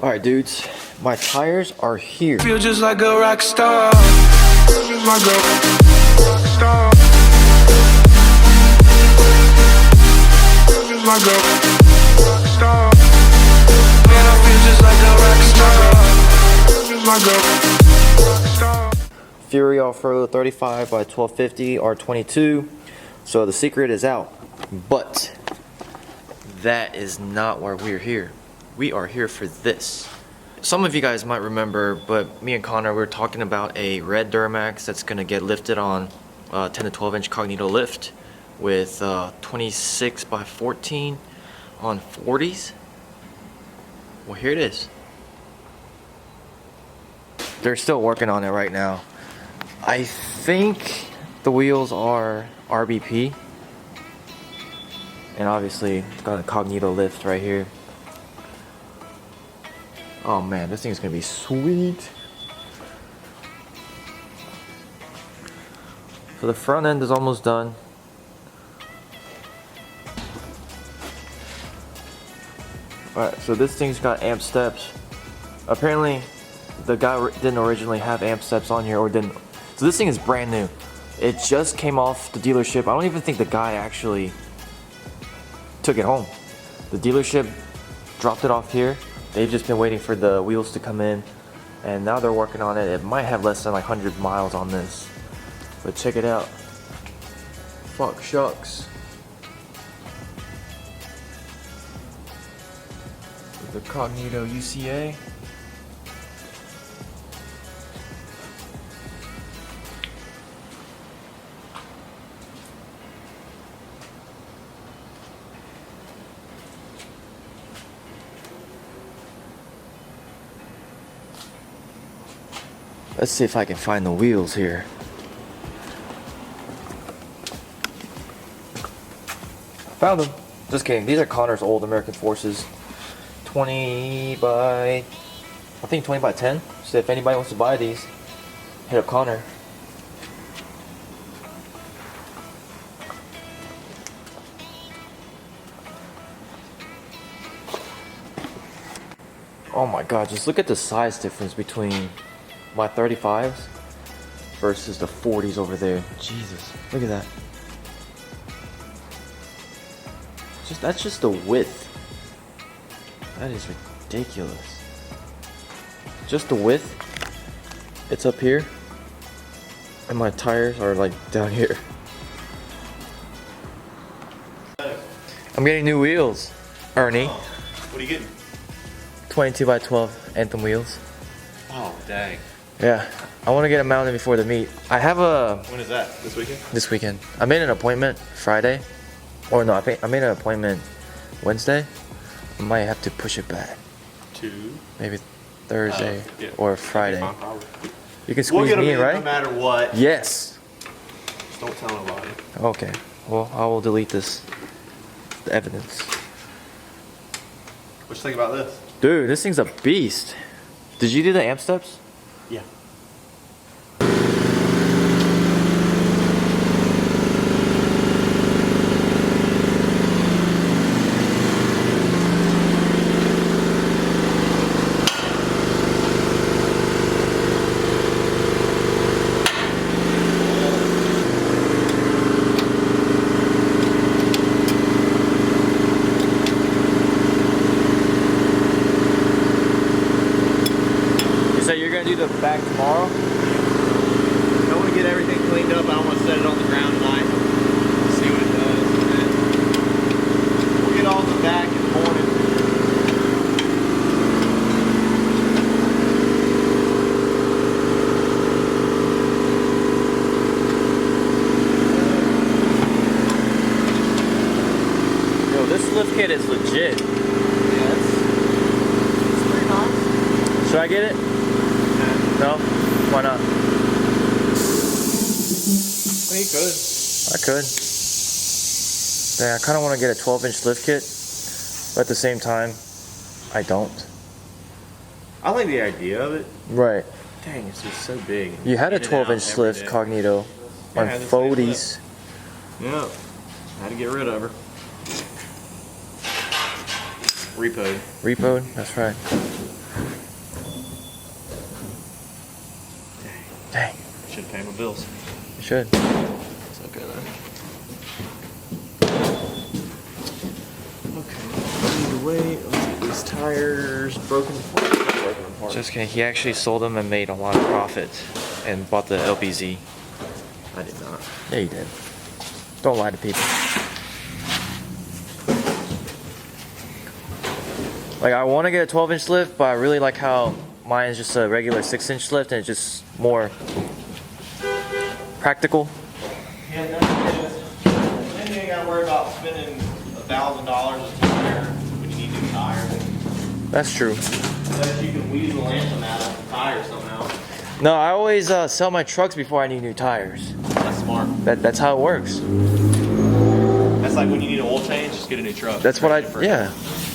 Alright dudes, my tires are here. Feel just like a rock star. Just like a rock star. Just like a rock star. Man, I feel just like a rock star. Just like a rock star. Fury Off-Road 35 by 1250 R22. So the secret is out. But that is not why we're here. We are here for this. Some of you guys might remember, but me and Connor, we were talking about a red Duramax that's gonna get lifted on 10 to 12 inch cognito lift with 26 by 14 on 40s. Well, here it is. They're still working on it right now. I think the wheels are RBP. And obviously, it's got a cognito lift right here. Oh man, this thing is gonna be sweet. So the front end is almost done. Alright, so this thing's got amp steps. Apparently, the guy didn't originally have amp steps on here, or didn't. So this thing is brand new. It just came off the dealership. I don't even think the guy actually took it home. The dealership dropped it off here. They've just been waiting for the wheels to come in, and now they're working on it. It might have less than like 100 miles on this, but check it out. Fuck shucks. The Cognito UCA. Let's see if I can find the wheels here. Found them. Just kidding. These are Connor's old American Forces. 20 by... I think 20 by 10. So if anybody wants to buy these, hit up Connor. Oh my god, just look at the size difference between my 35s versus the 40s over there. Jesus, look at that. That's just the width. That is ridiculous. Just the width. It's up here, and my tires are like down here. I'm getting new wheels, Ernie. Oh, what are you getting? 22 by 12 Anthem wheels. Oh, dang. Yeah, I want to get them mounted before the meet. I have a... When is that? This weekend? This weekend. I made an appointment Friday. Or no, I made an appointment Wednesday. I might have to push it back. To? Maybe Thursday yeah. or Friday. Fine, probably. You can squeeze me in, right? No matter what. Yes. Just don't tell nobody. Okay. Well, I will delete this. The evidence. What you think about this? Dude, this thing's a beast. Did you do the amp steps? Yeah. So you're gonna do the back tomorrow? I want to get everything cleaned up. I don't want to set it on the ground tonight. See what it does. And then we'll get all the back in the morning. Yo, this lift kit is legit. Yeah, it's pretty nice. Should I get it? No? Why not? Well, you could. I could. Yeah, I kind of want to get a 12-inch lift kit, but at the same time, I don't. I like the idea of it. Right. Dang, it's just so big. You had a In and out 12-inch every lift day. cognito Yeah, on I had the same 40s. Yep. Had to get rid of her. Repoed. Repoed? That's right. Should pay my bills. You should. It's okay then. Okay, either way, let's get these tires broken apart. Just kidding. He actually sold them and made a lot of profit and bought the LBZ. I did not. Yeah, you did. Don't lie to people. Like, I want to get a 12-inch lift, but I really like how mine is just a regular 6-inch lift and it's just more practical. Yeah, that's it. Then you ain't gotta worry about spending $1,000 a tire when you need new tires. That's true. Unless you can weasel Anthem out of the tire somehow. No, I always sell my trucks before I need new tires. That's smart. That's how it works. That's like when you need an oil change, just get a new truck. That's what yeah,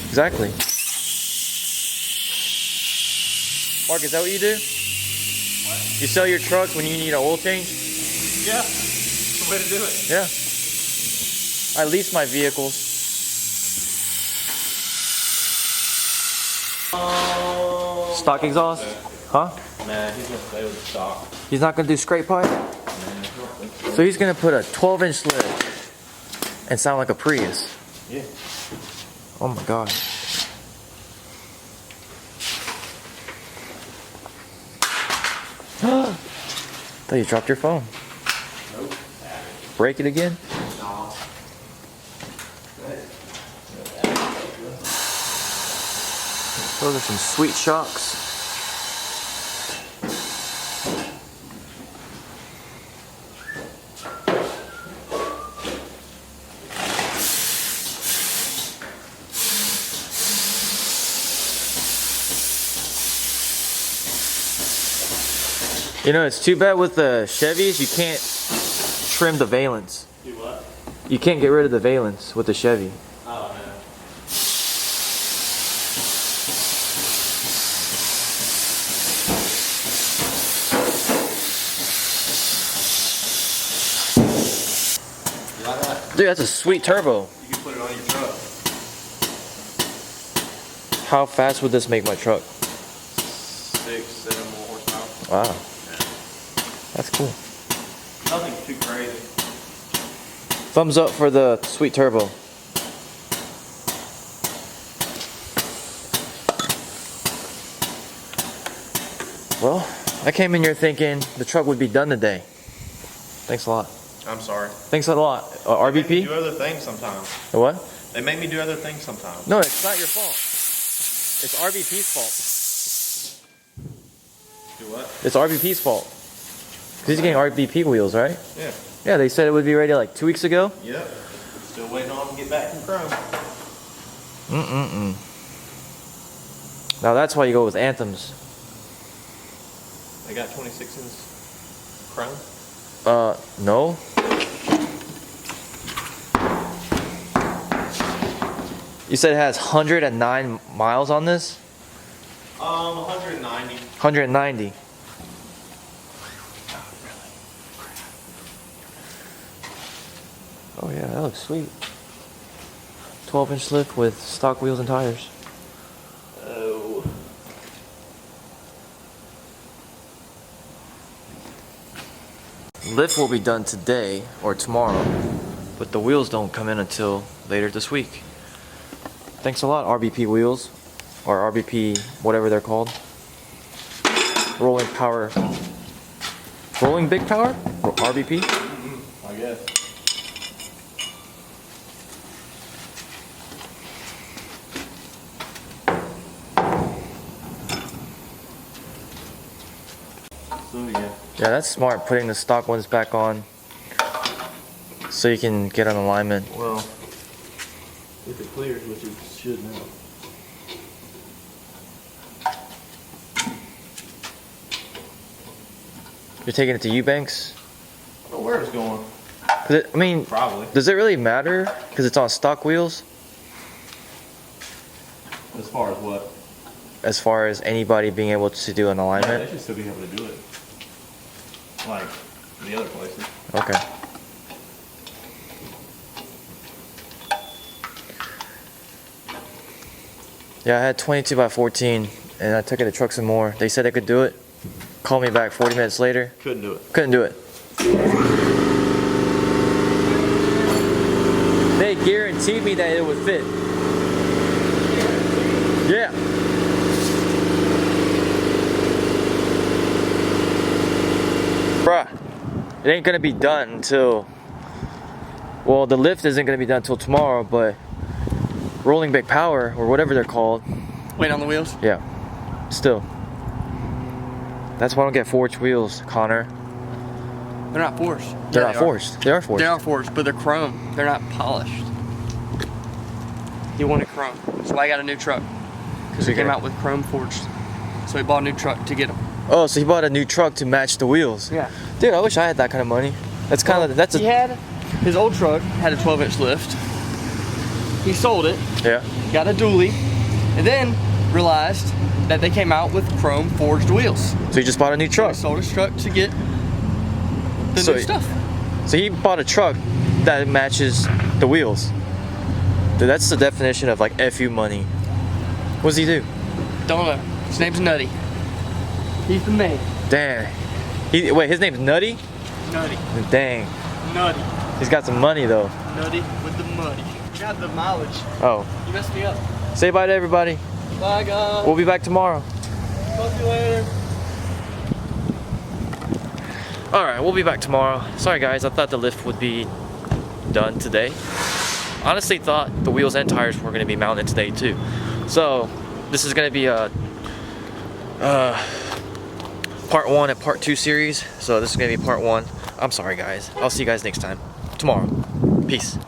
exactly. Mark, is that what you do? What? You sell your trucks when you need an oil change? Yeah, that's the way to do it. Yeah. I lease my vehicles. Stock exhaust? Huh? Nah, he's gonna stay with the stock. He's not gonna do scrape pipe? Nah, I don't think so. So he's gonna put a 12-inch lift and sound like a Prius. Yeah. Oh my god. Thought you dropped your phone. Nope. Break it again? No. Those are some sweet shocks. You know, it's too bad with the Chevys, you can't trim the valence. Do what? You can't get rid of the valence with the Chevy. Oh, no. You like that? Dude, that's a sweet turbo. You can put it on your truck. How fast would this make my truck? 6, 7 more horsepower. Wow. That's cool. Nothing too crazy. Thumbs up for the sweet turbo. Well, I came in here thinking the truck would be done today. Thanks a lot. I'm sorry. Thanks a lot. They make me RBP? do other things sometimes. What? They make me do other things sometimes. No, it's not your fault. It's RBP's fault. Do what? It's RBP's fault. Because he's getting RBP wheels, right? Yeah. Yeah, they said it would be ready like 2 weeks ago. Yep. Still waiting on them to get back from Chrome. Now that's why you go with Anthems. They got 26s Chrome. No. You said it has 109 miles on this? 190. 190. Oh yeah, that looks sweet. 12-inch lift with stock wheels and tires. Oh. Lift will be done today or tomorrow, but the wheels don't come in until later this week. Thanks a lot, RBP wheels, or RBP, whatever they're called. Rolling power. Rolling big power? RBP? I guess. So yeah. Yeah, that's smart, putting the stock ones back on so you can get an alignment. Well, if it clears, which it should now. You're taking it to Eubanks? I don't know where it's going. I mean, Probably. does it really matter? Because it's on stock wheels? As far as what? As far as anybody being able to do an Yeah, alignment? they should still be able to do it. Like the other places. Okay. Yeah, I had 22 by 14 and I took it to Trucks and More. They said I could do it. Call me back 40 minutes later. Couldn't do it. Couldn't do it. They guaranteed me that it would fit. Yeah. Bruh, it ain't gonna be done until, well, the lift isn't gonna be done until tomorrow, but rolling back power, or whatever they're called. Wait on the wheels? Yeah, still. That's why I don't get forged wheels, Connor. They're not forged. They're Yeah, not forged. They are forged. They are forged, but they're chrome. They're not polished. He wanted chrome. So I got a new truck. Because he came out with chrome forged. So he bought a new truck to get them. Oh, so he bought a new truck to match the wheels. Yeah. Dude, I wish I had that kind of money. That's kind of, that's He had, his old truck had a 12-inch lift. He sold it, yeah. got a dually, and then realized that they came out with chrome forged wheels. So he just bought a new So truck. he sold his truck to get the So new he- stuff. So he bought a truck that matches the wheels. Dude, that's the definition of like FU money. What does he do? Don't know. His name's Nutty. He's the man. Dang. Wait, his name's Nutty? Nutty. Dang. Nutty. He's got some money though. Nutty with the muddy. Got the mileage. Oh. You messed me up. Say bye to everybody. Bye, guys. We'll be back tomorrow. Talk to you later. Alright, we'll be back tomorrow. Sorry guys, I thought the lift would be done today. Honestly thought the wheels and tires were going to be mounted today too. So, this is going to be a part 1 and part 2 series. So this is going to be part 1. I'm sorry guys. I'll see you guys next time. Tomorrow. Peace.